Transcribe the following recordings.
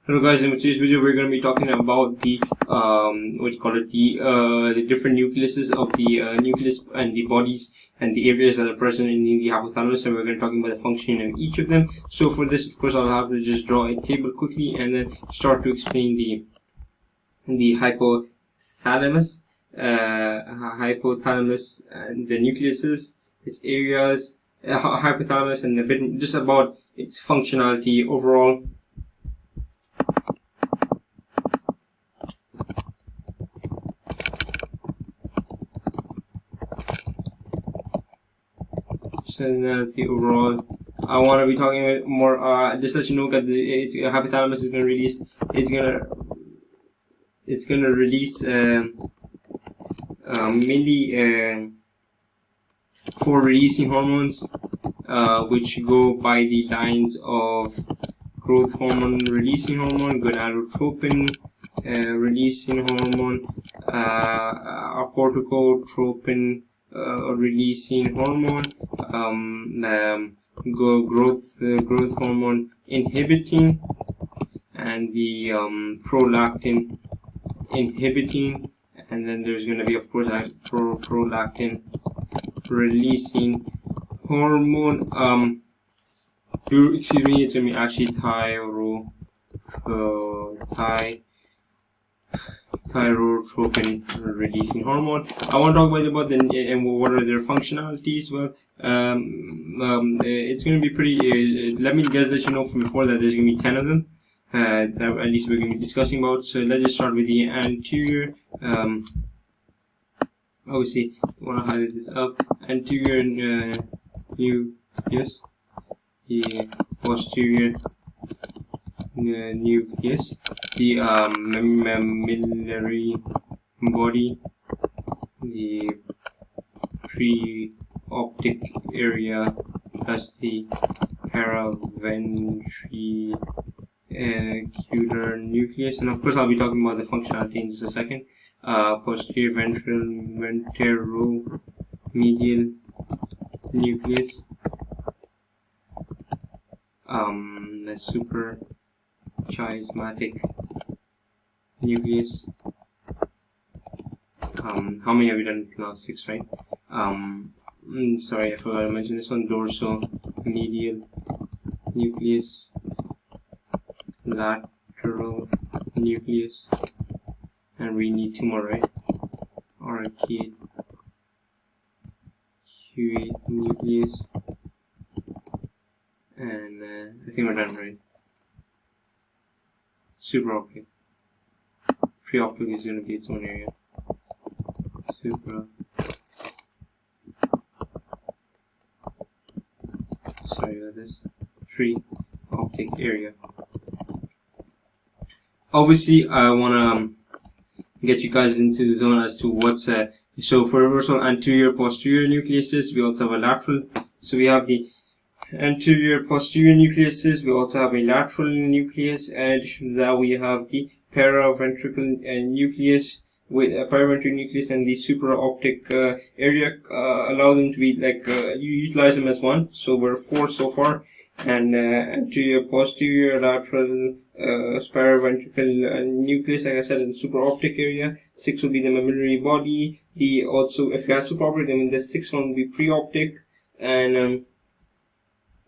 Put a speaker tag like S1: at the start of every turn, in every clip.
S1: Hello guys, in today's video we're going to be talking about the the different nucleuses of the nucleus and the bodies and the areas that are present in the hypothalamus, and we're going to be talking about the functioning of each of them. So for this, of course, I'll have to just draw a table quickly and then start to explain the hypothalamus, and the nucleuses, its areas, hypothalamus, and a bit just about its functionality overall. The overall, I want to be talking about more. Just let you know that the hypothalamus is going to release. It's going to release mainly 4 releasing hormones, which go by the lines of growth hormone releasing hormone, gonadotropin releasing hormone, corticotropin releasing hormone, growth hormone inhibiting, and the prolactin inhibiting, and then there's going to be, of course, prolactin releasing hormone. Excuse me, it's going to be actually thyrotropin releasing hormone. I want to talk about the and what are their functionalities. Well, it's going to be pretty. Let me just let you know from before that there's going to be 10 of them. That at least we're going to be discussing about. So let's just start with the anterior. Obviously, I want to highlight this up. Anterior nucleus, the posterior nucleus, the mammillary body, the preoptic area, plus the paraventricular nucleus, and of course I'll be talking about the functionality in just a second. Posterior ventromedial nucleus, the suprachiasmatic nucleus. How many have you done now? 6, right? Sorry, I forgot to mention this one. Dorsomedial nucleus, lateral nucleus, and we need 2 more, right? Arcuate nucleus, and I think we're done, right? Supraoptic. Preoptic is going to be its own area. Sorry about this. Preoptic area. Obviously, I want to get you guys into the zone as to what's so for reversal anterior posterior nucleuses, we also have a lateral. So we have the anterior posterior nucleuses, we also have a lateral nucleus, and addition to that we have the paraventricular nucleus with a paraventricular nucleus, and the supraoptic area allow them to be like you utilize them as one. So we're 4 so far, and anterior posterior lateral paraventricular nucleus, like I said, in the supraoptic area. 6 will be the mammillary body. The also, if you have supraoptic, then the 6th one will be preoptic, and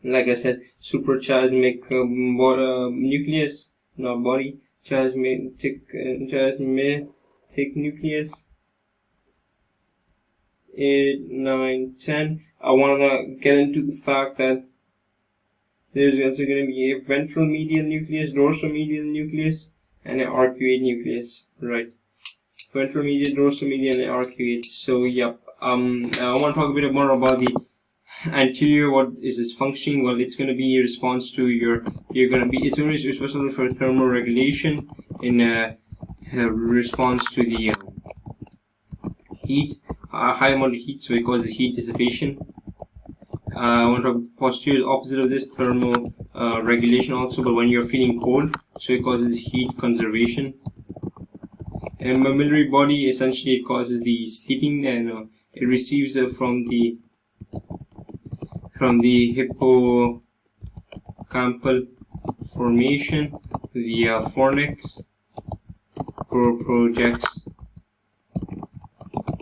S1: like I said, suprachiasmatic nucleus, not body, chiasmatic nucleus. 8, 9, 10. I want to get into the fact that there's also going to be a ventral medial nucleus, dorsomedial nucleus, and an arcuate nucleus, right? Ventral medial, dorsomedial, and arcuate. So, yep. I want to talk a bit more about the anterior. What is its functioning? Well, it's going to be a response to it's going to be responsible for thermoregulation in response to the heat, high amount of heat, so it causes heat dissipation. I want to posterior is opposite of this, thermal regulation also, but when you're feeling cold, so it causes heat conservation. And mammillary body, essentially it causes the sleeping, and it receives from the hippocampal formation, the fornix projects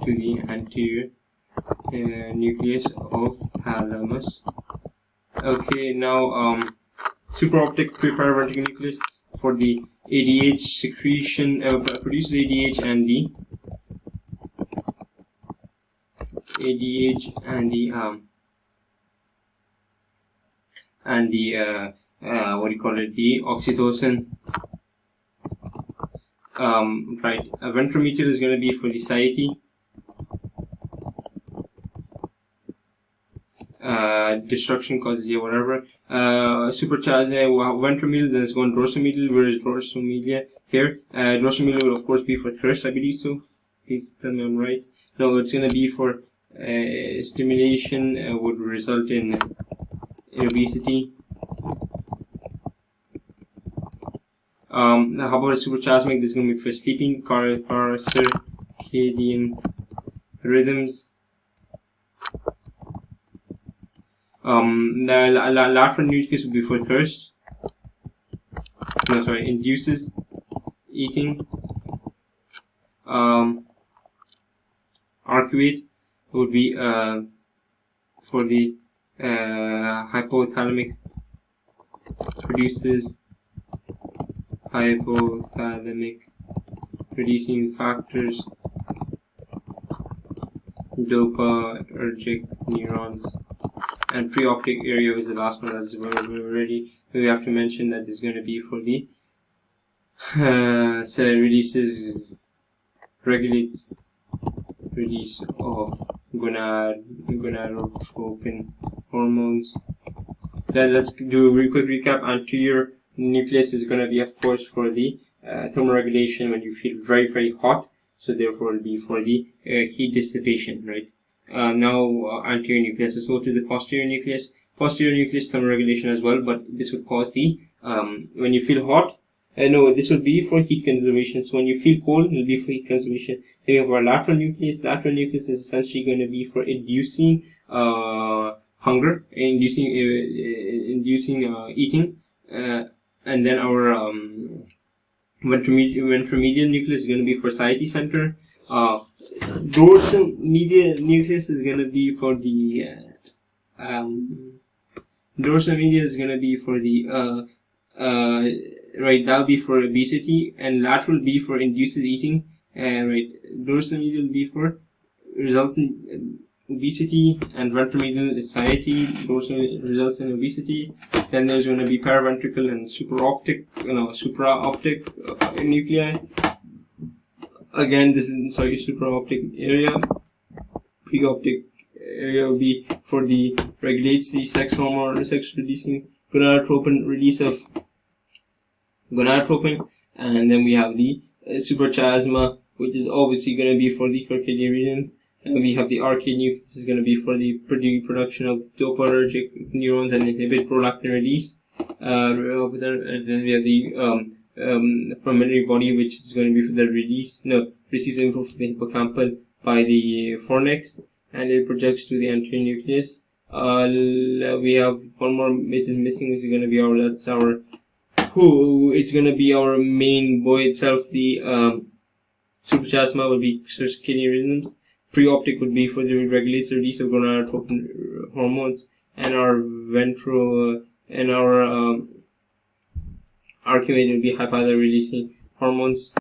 S1: to the anterior nucleus of thalamus. Okay, now supraoptic paraventricular nucleus for the ADH secretion, produces ADH and the what do you call it, the oxytocin. Right, ventromedial is going to be for the satiety. Destruction causes, yeah, whatever. Supercharged ventromedial, then it's going dorsomedial. Where is dorsomedia here? Dorsomedial will of course be for thirst, I believe so. Please tell me I'm right. No, it's going to be for stimulation, would result in obesity. How about a superchiasmic? This is going to be for sleeping, circadian rhythms. The lateral nucleus would be for thirst. No, sorry, induces eating. Arcuate would be for the hypothalamic, produces hypothalamic producing factors, dopaminergic neurons. And preoptic area is the last one. That's already. We have to mention that is going to be for the regulates release of gonadotropin hormones. Then let's do a very quick recap. Anterior nucleus is going to be, of course, for the thermoregulation when you feel very, very hot. So therefore, it will be for the heat dissipation, right? Now anterior nucleus. Let's go to the posterior nucleus. Posterior nucleus thermoregulation as well, but this would cause the when you feel hot. No, this would be for heat conservation. So when you feel cold, it will be for heat conservation. Then we have our lateral nucleus. Lateral nucleus is essentially going to be for inducing hunger, inducing eating, and then our ventromedial nucleus is going to be for satiety center. Dorsal medial nucleus is going to be for the dorsal medial is going to be for the right, that'll be for obesity, and lateral be for induces eating, right, dorsal medial be for results in obesity, and ventromedial is satiety. Dorsal results in obesity. Then there's going to be paraventricular and supraoptic nuclei. Again, this is supraoptic area. Preoptic area will be for the regulates the sex hormone, sex releasing gonadotropin, release of gonadotropin, and then we have the suprachiasma, which is obviously going to be for the circadian rhythms, and we have the arcade nucleus is going to be for the production of dopaminergic neurons and inhibit prolactin release. And then we have the pulmonary body, which is going to be for the receiving input from the hippocampal by the fornix, and it projects to the anterior nucleus. We have one more which is missing, which is going to be it's going to be our main boy itself. The suprachiasma will be circadian rhythms. Preoptic would be for the regulates the release of gonadotropin hormones, and our arcuate will be hypothalamic releasing hormones.